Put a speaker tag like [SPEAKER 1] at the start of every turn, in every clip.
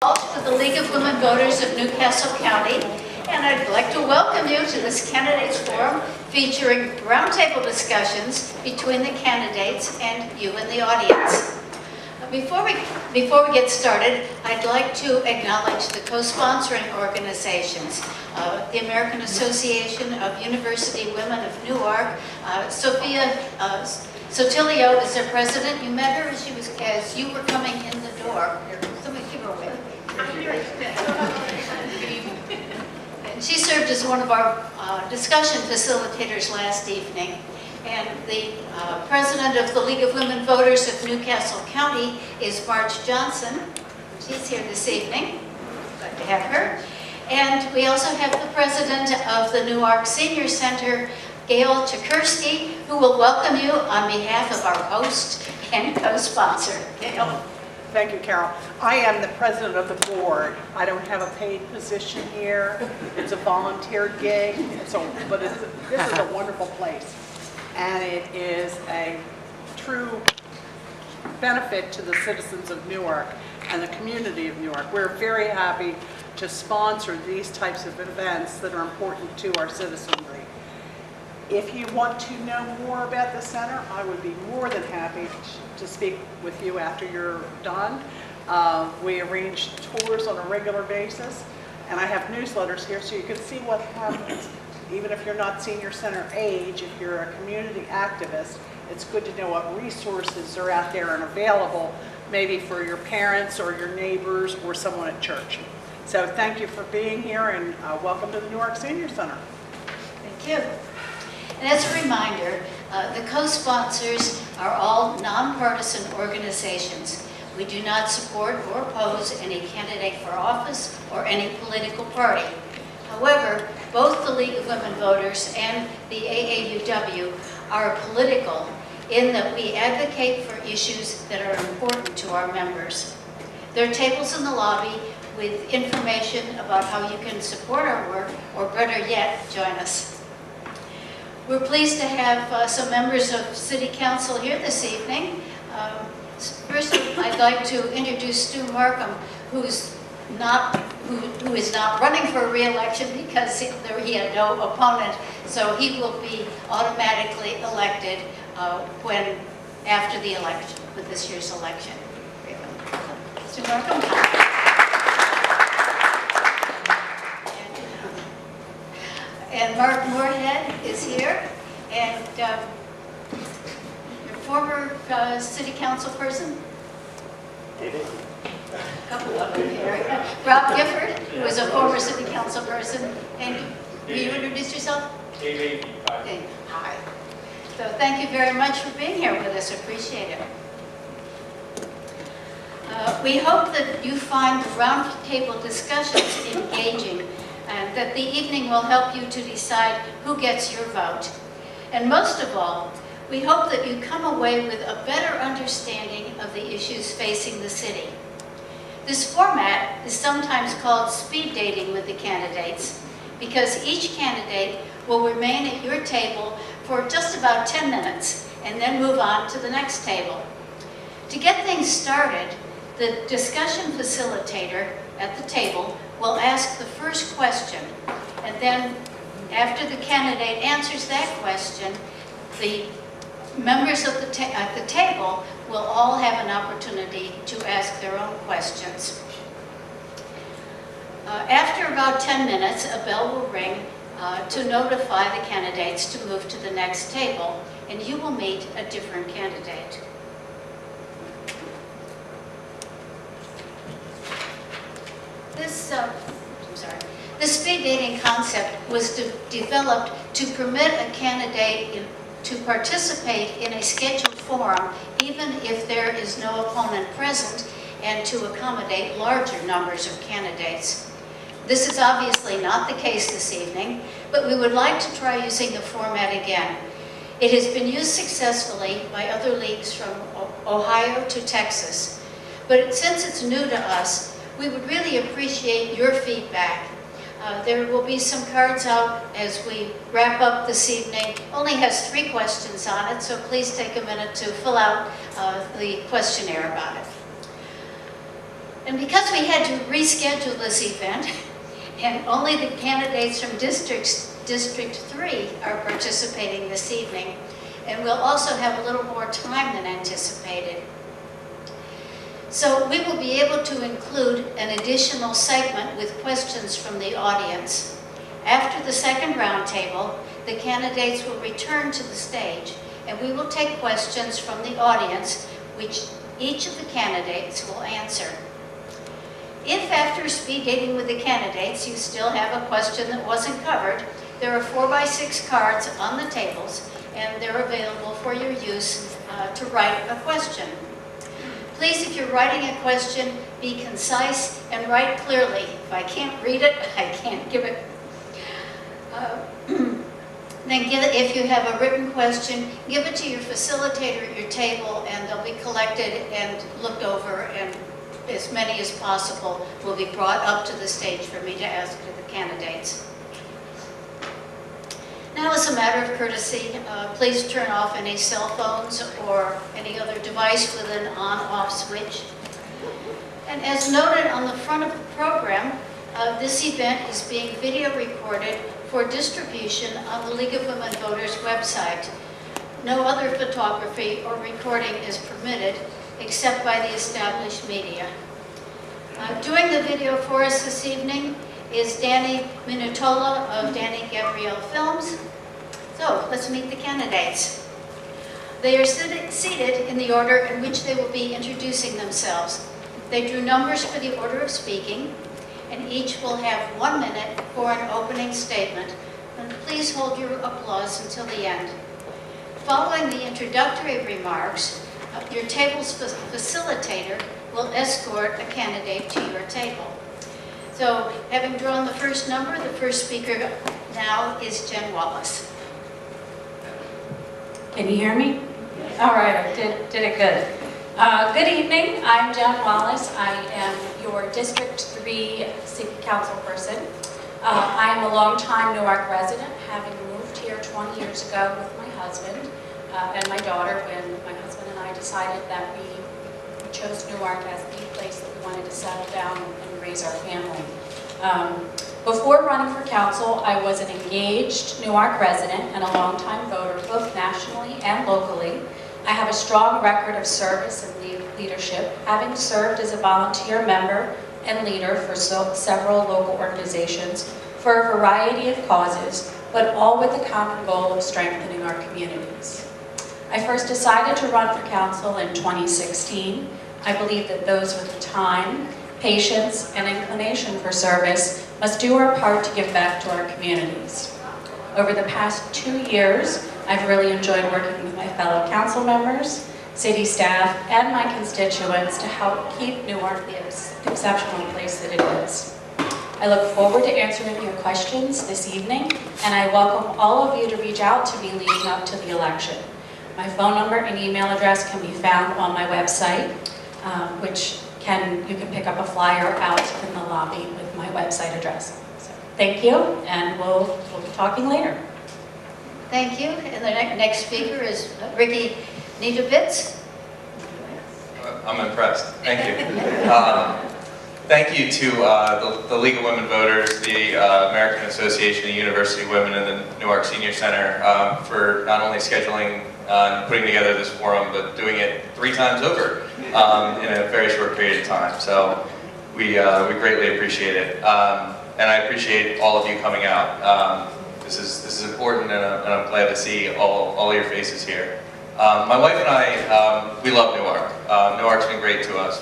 [SPEAKER 1] To the League of Women Voters of Newcastle County, and I'd like to welcome you to this Candidates Forum featuring roundtable discussions between the candidates and you in the audience. Before we get started, I'd like to acknowledge the co-sponsoring organizations, the American Association of University Women of Newark. Sophia Sotilio is their president. You met her as you were coming in the door. Somebody give her a wave. And she served as one of our discussion facilitators last evening. And the president of the League of Women Voters of Newcastle County is Marge Johnson. She's here this evening. Glad to have her. And we also have the president of the Newark Senior Center, Gail Chikursky, who will welcome you on behalf of our host and co-sponsor. Gail.
[SPEAKER 2] Thank you, Carol. I am the president of the board. I don't have a paid position here. It's a volunteer gig, but this is a wonderful place. And it is a true benefit to the citizens of Newark and the community of Newark. We're very happy to sponsor these types of events that are important to our citizenry. If you want to know more about the center, I would be more than happy to speak with you after you're done. We arrange tours on a regular basis, and I have newsletters here so you can see what happens. Even if you're not senior center age, if you're a community activist, it's good to know what resources are out there and available, maybe for your parents or your neighbors or someone at church. So thank you for being here, and welcome to the Newark Senior Center.
[SPEAKER 1] Thank you. And as a reminder, the co-sponsors are all nonpartisan organizations. We do not support or oppose any candidate for office or any political party. However, both the League of Women Voters and the AAUW are political in that we advocate for issues that are important to our members. There are tables in the lobby with information about how you can support our work, or better yet, join us. We're pleased to have some members of City Council here this evening. First, I'd like to introduce Stu Markham, who is not running for re-election because he had no opponent, so he will be automatically elected after the election, with this year's election. Stu Markham. And Mark Moorhead is here, and your former city council person? A couple of them here. Rob Gifford, who is a former city council person. And will you introduce yourself?
[SPEAKER 3] Dave.
[SPEAKER 1] Hi. So thank you very much for being here with us. Appreciate it. We hope that you find the roundtable discussions engaging, and that the evening will help you to decide who gets your vote. And most of all, we hope that you come away with a better understanding of the issues facing the city. This format is sometimes called speed dating with the candidates, because each candidate will remain at your table for just about 10 minutes and then move on to the next table. To get things started, the discussion facilitator at the table will ask the first question, and then after the candidate answers that question, the members of at the table will all have an opportunity to ask their own questions. After about 10 minutes, a bell will ring to notify the candidates to move to the next table, and you will meet a different candidate. This speed dating concept was developed to permit a candidate to participate in a scheduled forum even if there is no opponent present, and to accommodate larger numbers of candidates. This is obviously not the case this evening, but we would like to try using the format again. It has been used successfully by other leagues from Ohio to Texas, but since it's new to us, we would really appreciate your feedback. There will be some cards out as we wrap up this evening. Only has 3 questions on it, so please take a minute to fill out the questionnaire about it. And because we had to reschedule this event, and only the candidates from District 3 are participating this evening, and we'll also have a little more time than anticipated. So we will be able to include an additional segment with questions from the audience. After the second roundtable, the candidates will return to the stage, and we will take questions from the audience, which each of the candidates will answer. If after speed dating with the candidates you still have a question that wasn't covered, there are 4x6 cards on the tables, and they're available for your use to write a question. Please, if you're writing a question, be concise and write clearly. If I can't read it, I can't give it. Then if you have a written question, give it to your facilitator at your table, and they'll be collected and looked over, and as many as possible will be brought up to the stage for me to ask to the candidates. Now, as a matter of courtesy, please turn off any cell phones or any other device with an on-off switch. And as noted on the front of the program, this event is being video recorded for distribution on the League of Women Voters website. No other photography or recording is permitted except by the established media. Doing the video for us this evening is Danny Minutola of Danny Gabrielle Films. So let's meet the candidates. They are seated in the order in which they will be introducing themselves. They drew numbers for the order of speaking, and each will have 1 minute for an opening statement. And please hold your applause until the end. Following the introductory remarks, your table's facilitator will escort a candidate to your table. So, having drawn the first number, the first speaker now is Jen Wallace.
[SPEAKER 3] Can you hear me? Yes. All right, I did it good. Good evening, I'm Jen Wallace. I am your District 3 City Council person. I am a longtime Newark resident, having moved here 20 years ago with my husband and my daughter when my husband and I decided that we chose Newark as the place that we wanted to settle down and raise our family. Before running for council, I was an engaged Newark resident and a longtime voter, both nationally and locally. I have a strong record of service and leadership, having served as a volunteer member and leader for several local organizations for a variety of causes, but all with the common goal of strengthening our communities. I first decided to run for council in 2016. I believe that those with time, patience, and inclination for service must do our part to give back to our communities. Over the past 2 years, I've really enjoyed working with my fellow council members, city staff, and my constituents to help keep Newark the exceptional place that it is. I look forward to answering your questions this evening, and I welcome all of you to reach out to me leading up to the election. My phone number and email address can be found on my website, which you can pick up a flyer out in the lobby with my website address. So, thank you, and we'll be talking later.
[SPEAKER 1] Thank you. And the next speaker is Ricky Niedowitz.
[SPEAKER 4] I'm impressed. Thank you. Thank you to the League of Women Voters, the American Association of University Women, and the Newark Senior Center for not only scheduling and putting together this forum, but doing it 3 times over in a very short period of time. So we greatly appreciate it, and I appreciate all of you coming out. This is important, and I'm glad to see all your faces here. My wife and I, we love Newark. Newark's been great to us.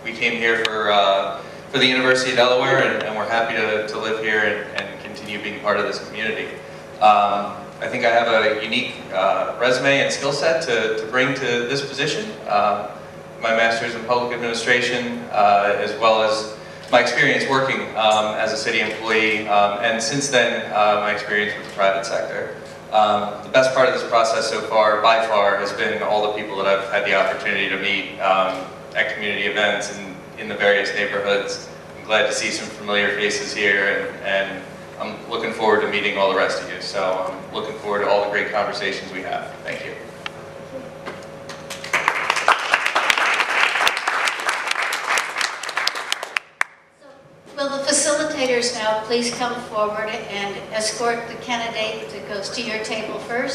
[SPEAKER 4] We came here for the University of Delaware, and we're happy to live here and continue being part of this community. I think I have a unique resume and skill set to bring to this position. My master's in public administration, as well as my experience working as a city employee, and since then, my experience with the private sector. The best part of this process so far, by far, has been all the people that I've had the opportunity to meet at community events and in the various neighborhoods. I'm glad to see some familiar faces here, and I'm looking forward to meeting all the rest of you. So I'm looking forward to all the great conversations we have. Thank you.
[SPEAKER 1] facilitators now please come forward and escort the candidate that goes to your table first.